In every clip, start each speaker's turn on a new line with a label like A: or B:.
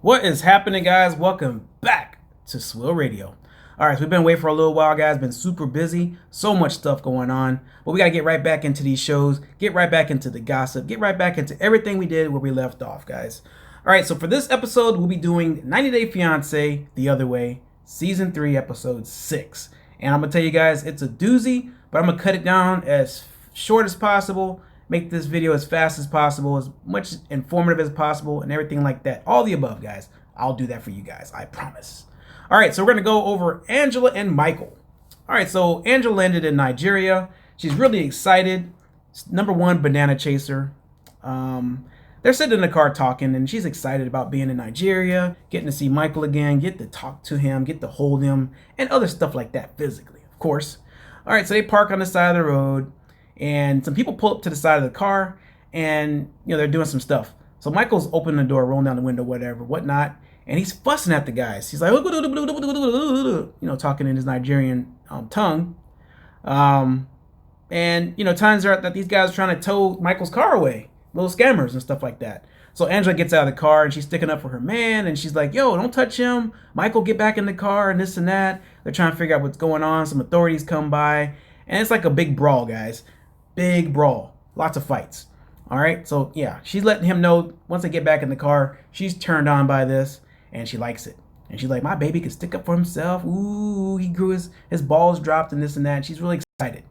A: What is happening, guys? Welcome back to SWILL Radio. All right, so we've been away for a little while, guys. Been super busy, so much stuff going on, but we got to get right back into these shows, get right back into the gossip, get right back into everything we did where we left off, guys. All right, so for this episode, we'll be doing 90 Day Fiance The Other Way, Season 3, Episode 6. And I'm going to tell you guys, it's a doozy, but I'm going to cut it down as short as possible, make this video as fast as possible, as much informative as possible, and everything like that. All the above, guys. I'll do that for you guys, I promise. All right, so we're going to go over Angela and Michael. All right, so Angela landed in Nigeria. She's really excited. Number one, banana chaser. They're sitting in the car talking, and she's excited about being in Nigeria, getting to see Michael again, get to talk to him, get to hold him, and other stuff like that physically, of course. All right, so they park on the side of the road, and some people pull up to the side of the car, and they're doing some stuff. So Michael's opening the door, rolling down the window, whatnot, and he's fussing at the guys. He's like, talking in his Nigerian tongue. And turns out that these guys are trying to tow Michael's car away, little scammers and stuff like that. So Angela gets out of the car and she's sticking up for her man, and she's like, yo, don't touch him. Michael, get back in the car, and this and that. They're trying to figure out what's going on. Some authorities come by, and it's like a big brawl, guys. Big brawl. Lots of fights. All right, so yeah, she's letting him know once they get back in the car, she's turned on by this, and she likes it. And she's like, my baby can stick up for himself. Ooh, he grew his balls dropped and this and that. She's really excited.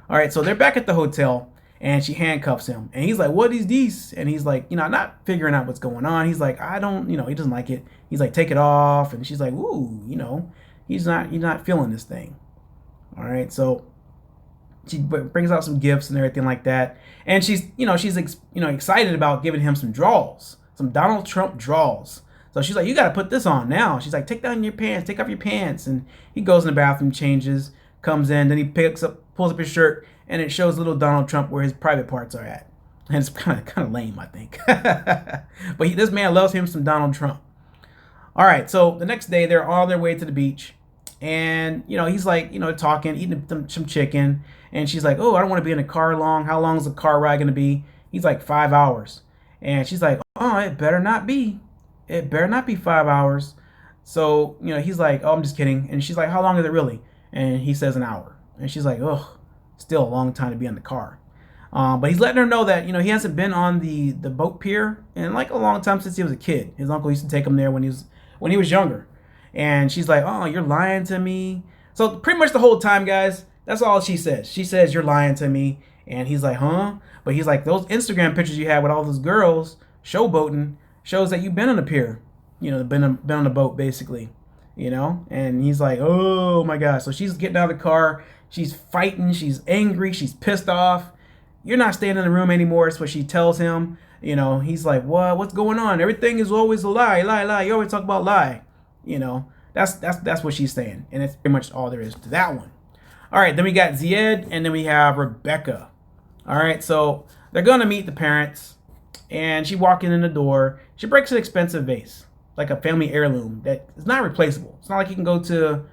A: All right, so they're back at the hotel, and she handcuffs him. And he's like, what is this? And he's like, not figuring out what's going on. He's like, I don't, he doesn't like it. He's like, take it off. And she's like, ooh, he's not feeling this thing. All right, so she brings out some gifts and everything like that. And she's excited about giving him some draws, some Donald Trump draws. So she's like, you got to put this on now. She's like, take down your pants, take off your pants. And he goes in the bathroom, changes, comes in, then he pulls up his shirt, and it shows little Donald Trump where his private parts are at. And it's kind of lame, I think. But this man loves him some Donald Trump. All right, so the next day they're on their way to the beach, and he's like, talking, eating some chicken, and she's like, oh, I don't want to be in the car long. How long is the car ride gonna be? He's like, 5 hours. And she's like, oh, it better not be. It better not be 5 hours. So he's like, oh, I'm just kidding. And she's like, how long is it really? And he says an hour. And she's like, ugh, still a long time to be in the car. But he's letting her know that he hasn't been on the boat pier in like a long time, since he was a kid. His uncle used to take him there when he was younger. And she's like, oh, you're lying to me. So pretty much the whole time, guys, that's all she says. She says, you're lying to me. And he's like, huh? But he's like, those Instagram pictures you had with all those girls showboating shows that you've been on the pier, been on the boat, basically, And he's like, oh my gosh. So she's getting out of the car. She's fighting. She's angry. She's pissed off. You're not staying in the room anymore. That's what she tells him. He's like, what? What's going on? Everything is always a lie, lie, lie. You always talk about lie. That's what she's saying. And that's pretty much all there is to that one. All right, then we got Zied, and then we have Rebecca. All right, so they're going to meet the parents, and she walking in the door. She breaks an expensive vase, like a family heirloom that is not replaceable. It's not like you can go to,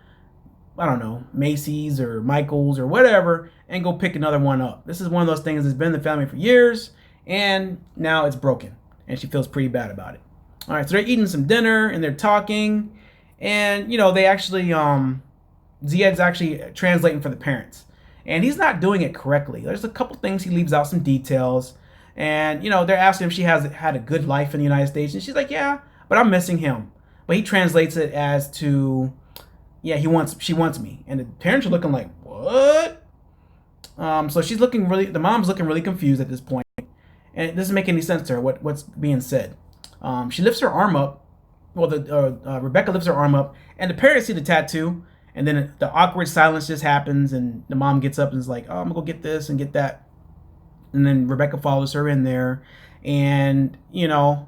A: I don't know, Macy's or Michael's or whatever and go pick another one up. This is one of those things that's been in the family for years, and now it's broken, and she feels pretty bad about it. All right, so they're eating some dinner, and they're talking, and, they actually, Zied's actually translating for the parents, and he's not doing it correctly. There's a couple things he leaves out, some details, and, they're asking if she has had a good life in the United States, and she's like, yeah, but I'm missing him. But he translates it as to, yeah, she wants me. And the parents are looking like, what? So the mom's looking really confused at this point, and it doesn't make any sense to her what's being said. She lifts her arm up. Well, Rebecca lifts her arm up, and the parents see the tattoo, and then the awkward silence just happens, and the mom gets up and is like, oh, I'm gonna go get this and get that. And then Rebecca follows her in there, and the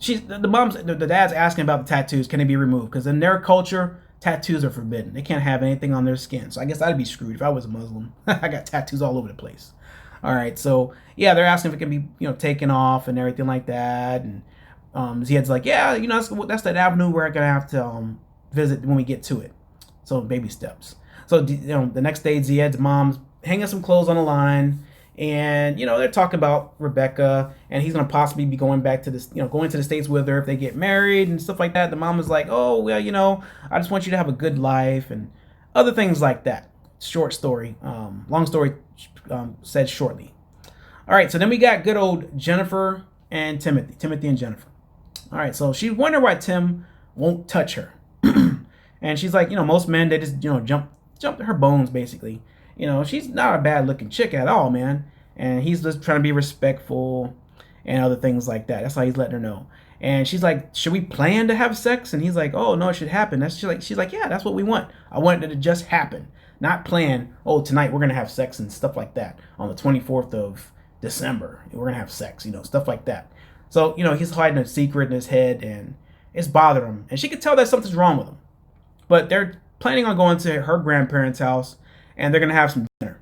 A: dad's asking about the tattoos. Can they be removed? Because in their culture, tattoos are forbidden. They can't have anything on their skin. So I guess I'd be screwed if I was a Muslim. I got tattoos all over the place. All right, so yeah, they're asking if it can be taken off and everything like that. And Zied's like, yeah, that's that avenue we're gonna have to visit when we get to it. So baby steps. So the next day, Zied's mom's hanging some clothes on the line. And they're talking about Rebecca, and he's gonna possibly be going back to this, going to the States with her if they get married and stuff like that. The mom is like, oh well, I just want you to have a good life and other things like that. Short story, long story, said shortly. All right, so then we got good old Jennifer and Timothy and Jennifer. All right, so she wondered why Tim won't touch her. And she's like, most men, they just, jump her bones, basically. She's not a bad looking chick at all, man. And he's just trying to be respectful and other things like that. That's how he's letting her know. And she's like, should we plan to have sex? And he's like, oh, no, it should happen. She's like, yeah, that's what we want. I want it to just happen. Not plan, oh, tonight we're going to have sex and stuff like that. On the 24th of December, we're going to have sex, stuff like that. So, he's hiding a secret in his head, and it's bothering him. And she could tell that something's wrong with him. But they're planning on going to her grandparents' house, and they're going to have some dinner.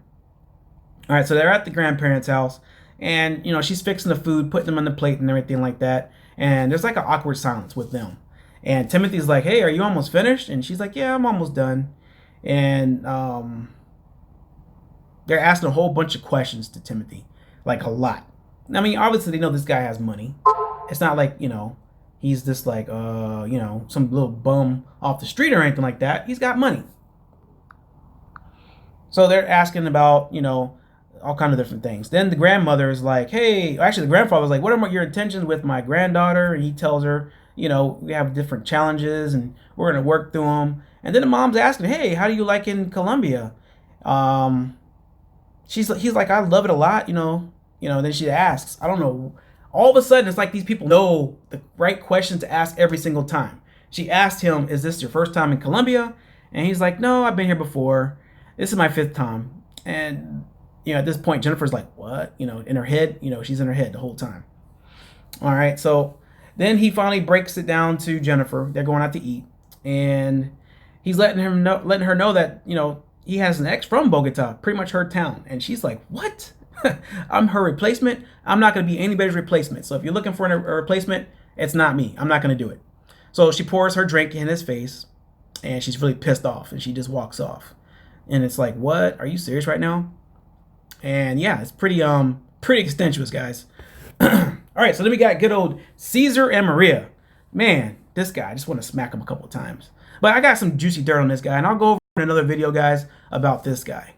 A: All right, so they're at the grandparents' house, and, she's fixing the food, putting them on the plate and everything like that. And there's like an awkward silence with them. And Timothy's like, hey, are you almost finished? And she's like, yeah, I'm almost done. And they're asking a whole bunch of questions to Timothy, like a lot. I mean, obviously they know this guy has money. It's not like, he's just like, some little bum off the street or anything like that. He's got money. So they're asking about, all kind of different things. Then the grandmother is like, hey, actually the grandfather was like, what are your intentions with my granddaughter? And he tells her, we have different challenges and we're going to work through them. And then the mom's asking, hey, how do you like in Colombia? He's like, I love it a lot, then she asks, I don't know. All of a sudden, it's like these people know the right question to ask every single time. She asked him, is this your first time in Colombia? And he's like, no, I've been here before. This is my 5th time. And, at this point, Jennifer's like, what? In her head, she's in her head the whole time. All right. So then he finally breaks it down to Jennifer. They're going out to eat. And he's letting her know that, he has an ex from Bogota, pretty much her town. And she's like, what? I'm her replacement. I'm not going to be anybody's replacement. So if you're looking for a replacement, it's not me. I'm not going to do it. So she pours her drink in his face, and she's really pissed off, and she just walks off. And it's like, what? Are you serious right now? And yeah, it's pretty extensive, guys. All right, so then we got good old Caesar and Maria. Man, this guy, I just want to smack him a couple of times. But I got some juicy dirt on this guy, and I'll go over in another video, guys, about this guy.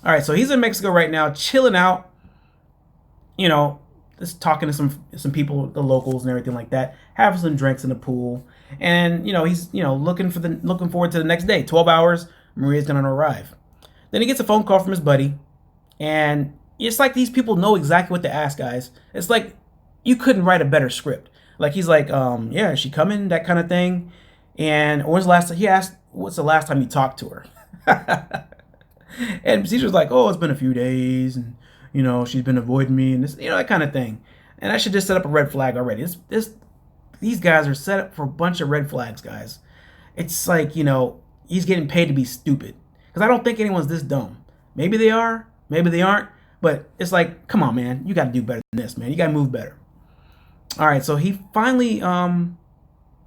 A: All right, so he's in Mexico right now, chilling out, just talking to some people, the locals and everything like that, having some drinks in the pool. And, he's, looking forward to the next day. 12 hours, Maria's going to arrive. Then he gets a phone call from his buddy, and it's like these people know exactly what to ask, guys. It's like you couldn't write a better script. Like he's like, yeah, is she coming? That kind of thing. And he asked, what's the last time you talked to her? And Caesar's like, oh, it's been a few days, and she's been avoiding me, and this, that kind of thing. And I should just set up a red flag already. These guys are set up for a bunch of red flags, guys. It's like, he's getting paid to be stupid. Because I don't think anyone's this dumb. Maybe they are, maybe they aren't. But it's like, come on, man, you got to do better than this, man. You got to move better. All right, so he finally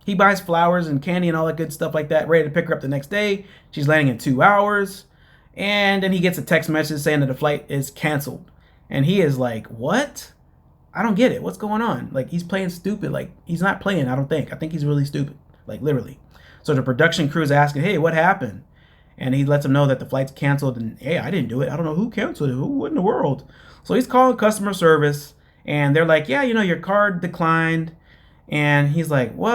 A: he buys flowers and candy and all that good stuff like that, ready to pick her up the next day. She's landing in 2 hours. And then he gets a text message saying that the flight is canceled. And he is like, what? I don't get it. What's going on? Like, he's playing stupid. Like, he's not playing, I don't think. I think he's really stupid. Like, literally. So the production crew is asking, hey, what happened? And he lets them know that the flight's canceled. And, hey, I didn't do it. I don't know who canceled it. Who in the world? So he's calling customer service. And they're like, yeah, your card declined. And he's like, what?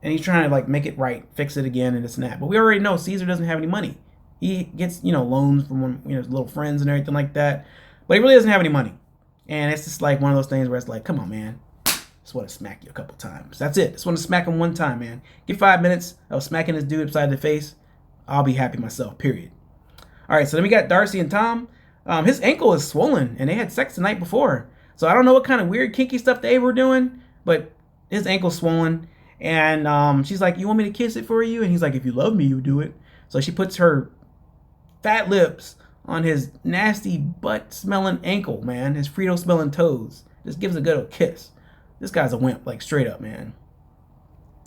A: And he's trying to, like, make it right. Fix it again and this and that. But we already know Caesar doesn't have any money. He gets, loans from his little friends and everything like that. But he really doesn't have any money. And it's just like one of those things where it's like, come on, man. Just want to smack you a couple times. That's it. Just want to smack him one time, man. Give 5 minutes of smacking this dude upside the face. I'll be happy myself, period. All right, so then we got Darcy and Tom. His ankle is swollen, and they had sex the night before. So I don't know what kind of weird kinky stuff they were doing, but his ankle's swollen. And she's like, you want me to kiss it for you? And he's like, if you love me, you do it. So she puts her fat lips on his nasty butt-smelling ankle, man. His Frito-smelling toes. Just gives a good old kiss. This guy's a wimp, like straight up, man.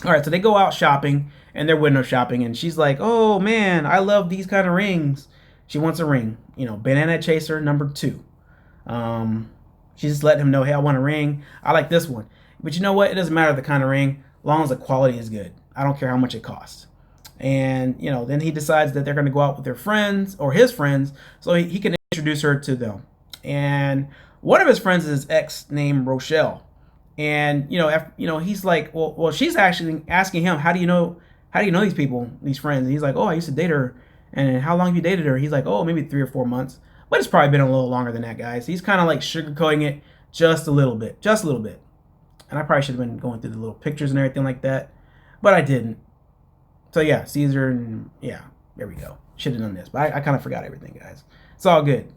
A: All right, so they go out shopping, and they're window shopping, and she's like, oh, man, I love these kind of rings. She wants a ring. Banana chaser number 2. She just let him know, hey, I want a ring. I like this one. But you know what? It doesn't matter the kind of ring, as long as the quality is good. I don't care how much it costs. And, then he decides that they're going to go out with their friends or his friends so he can introduce her to them. And one of his friends is his ex named Rochelle. And, he's like, well, she's actually asking him, how do you know these people, these friends? And he's like, oh, I used to date her. And how long have you dated her? He's like, oh, maybe 3 or 4 months. But it's probably been a little longer than that, guys. He's kind of like sugarcoating it just a little bit. And I probably should have been going through the little pictures and everything like that. But I didn't. So yeah, Caesar, and yeah, there we go. Should have done this. But I kind of forgot everything, guys. It's all good.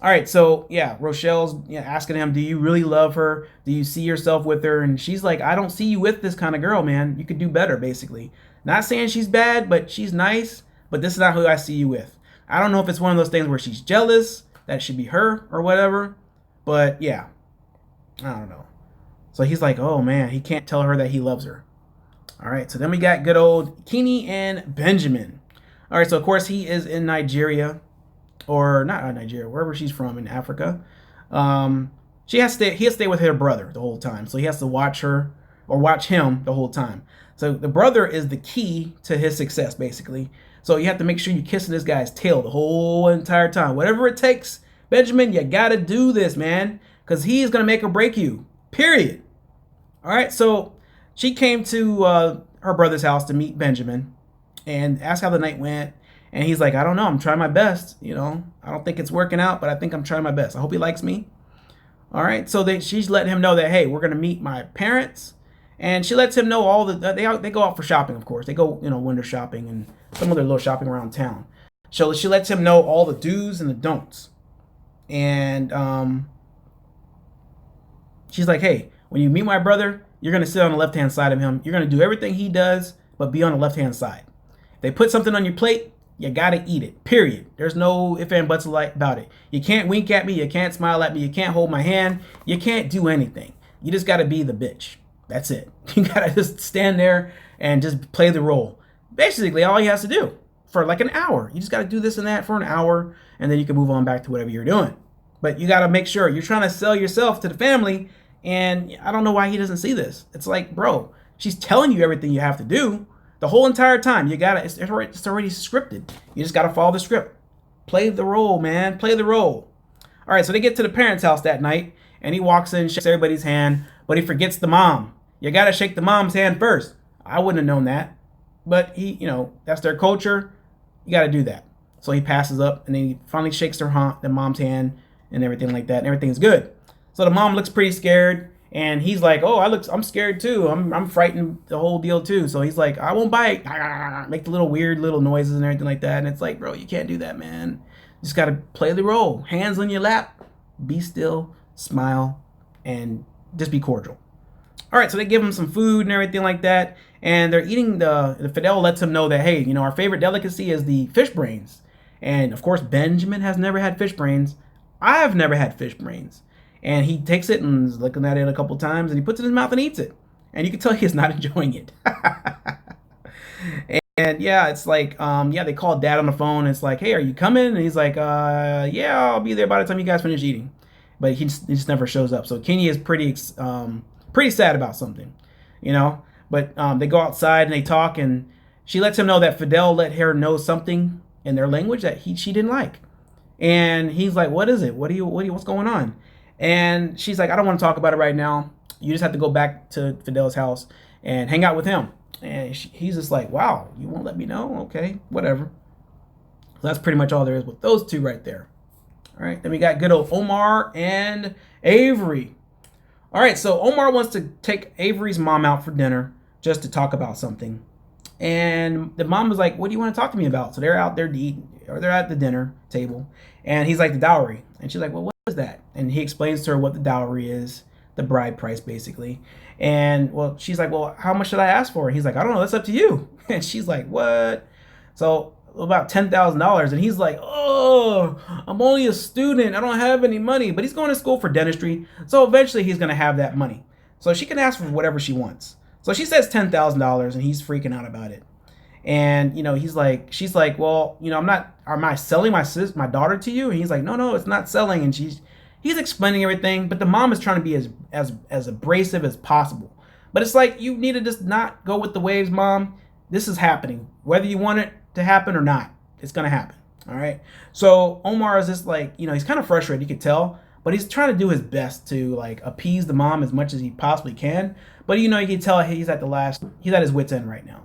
A: All right, so yeah, Rochelle's asking him, do you really love her? Do you see yourself with her? And she's like, I don't see you with this kind of girl, man. You could do better, basically. Not saying she's bad, but she's nice. But this is not who I see you with. I don't know if it's one of those things where she's jealous, that it should be her or whatever. But yeah, I don't know. So he's like, oh man, he can't tell her that he loves her. All right, so then we got good old Keeney and Benjamin. All right, so of course he is in Nigeria, or not Nigeria, wherever she's from in Africa. He has to stay with her brother the whole time, so he has to watch her or watch him the whole time. So the brother is the key to his success, basically. So you have to make sure you're kissing this guy's tail the whole entire time. Whatever it takes, Benjamin, you got to do this, man, because he's going to make or break you, period. All right, so she came to her brother's house to meet Benjamin and ask how the night went. And he's like, I don't know. I'm trying my best. I don't think it's working out, but I think I'm trying my best. I hope he likes me. All right. So she's letting him know that, hey, we're going to meet my parents. And she lets him know all they go out for shopping, of course. They go, window shopping and some other little shopping around town. So she lets him know all the do's and the don'ts. And she's like, hey, when you meet my brother, you're going to sit on the left-hand side of him. You're going to do everything he does, but be on the left-hand side. If they put something on your plate, you got to eat it, period. There's no ifs and buts about it. You can't wink at me. You can't smile at me. You can't hold my hand. You can't do anything. You just got to be the bitch. That's it. You got to just stand there and just play the role. Basically, all he has to do for like an hour. You just got to do this and that for an hour, and then you can move on back to whatever you're doing. But you got to make sure you're trying to sell yourself to the family. And I don't know why he doesn't see this. It's like, bro, she's telling you everything you have to do the whole entire time. It's already scripted. You just gotta follow the script. Play the role, man. Play the role. All right, so they get to the parents' house that night, and he walks in, shakes everybody's hand, but he forgets the mom. You gotta shake the mom's hand first. I wouldn't have known that, but that's their culture. You gotta do that. So he passes up, and then he finally shakes the mom's hand and everything like that, and everything's good. So the mom looks pretty scared, and he's like, oh, I'm scared too. I'm frightened the whole deal too. So he's like, I won't bite. Make the little weird little noises and everything like that. And it's like, bro, you can't do that, man. You just got to play the role. Hands on your lap. Be still, smile, and just be cordial. All right, so they give him some food and everything like that. And they're eating the Fidel lets him know that, hey, our favorite delicacy is the fish brains. And of course, Benjamin has never had fish brains. I've never had fish brains. And he takes it and is looking at it a couple times, and he puts it in his mouth and eats it. And you can tell he's not enjoying it. And yeah, it's like, they call dad on the phone. It's like, hey, are you coming? And he's like, yeah, I'll be there by the time you guys finish eating. But he just never shows up. So Kenny is pretty sad about something, But they go outside and they talk, and she lets him know that Fidel let her know something in their language that she didn't like. And he's like, what is it? What's going on? And she's like, I don't want to talk about it right now. You just have to go back to Fidel's house and hang out with him. And he's just like, wow, you won't let me know? Okay, whatever. So that's pretty much all there is with those two right there. All right, then we got good old Omar and Avery. All right, so Omar wants to take Avery's mom out for dinner just to talk about something. And the mom was like, what do you want to talk to me about? So they're out there to eat, or they're at the dinner table. And he's like, the dowry. And she's like, well, what is that? And he explains to her what the dowry is, the bride price, basically. And well, she's like, well, how much should I ask for? And he's like, I don't know, that's up to you. And she's like, what? So about $10,000. And he's like, oh, I'm only a student. I don't have any money. But he's going to school for dentistry. So eventually he's going to have that money. So she can ask for whatever she wants. So she says $10,000, and he's freaking out about it. And he's like, she's like, well, am I selling my daughter to you? And he's like, no, it's not selling. And he's explaining everything, but the mom is trying to be as abrasive as possible. But it's like, you need to just not go with the waves, mom. This is happening, whether you want it to happen or not. It's gonna happen. All right. So Omar is just like, he's kind of frustrated. You could tell, but he's trying to do his best to like appease the mom as much as he possibly can. But you can tell he's at his wit's end right now.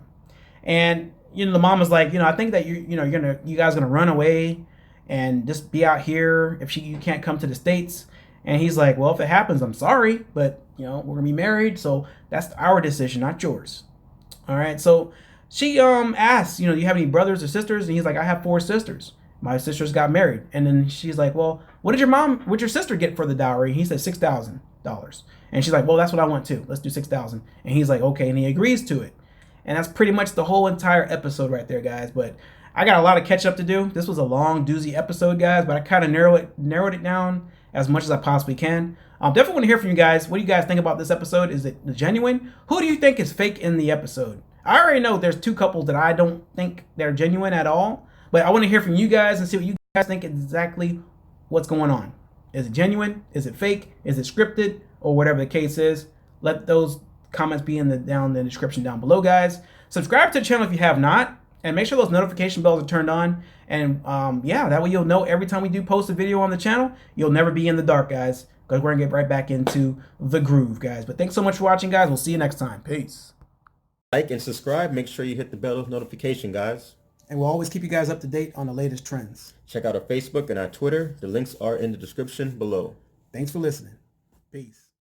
A: And the mom is like, I think that you guys gonna run away and just be out here if you can't come to the States. And he's like, well, if it happens, I'm sorry, but we're gonna be married, so that's our decision, not yours. All right. So she asks, do you have any brothers or sisters? And he's like, I have 4 sisters. My sisters got married. And then she's like, well, what did your sister get for the dowry? And he said $6,000. And she's like, well, that's what I want too. Let's do 6,000. And he's like, okay, and he agrees to it. And that's pretty much the whole entire episode right there, guys. But I got a lot of catch up to do. This was a long doozy episode, guys, but I kind of narrowed it down as much as I possibly can. Definitely want to hear from you guys. What do you guys think about this episode? Is it genuine? Who do you think is fake in the episode? I already know there's 2 couples that I don't think they're genuine at all, but I want to hear from you guys and see what you guys think exactly what's going on. Is it genuine? Is it fake? Is it scripted? Or whatever the case is. Let those comments be in the description down below, guys. Subscribe to the channel if you have not, and make sure those notification bells are turned on. And yeah, that way you'll know every time we do post a video on the channel. You'll never be in the dark, guys, because we're gonna get right back into the groove, guys. But thanks so much for watching, guys. We'll see you next time. Peace.
B: Like and subscribe. Make sure you hit the bell notification, guys.
A: And we'll always keep you guys up to date on the latest trends.
B: Check out our Facebook and our Twitter. The links are in the description below.
A: Thanks for listening. Peace.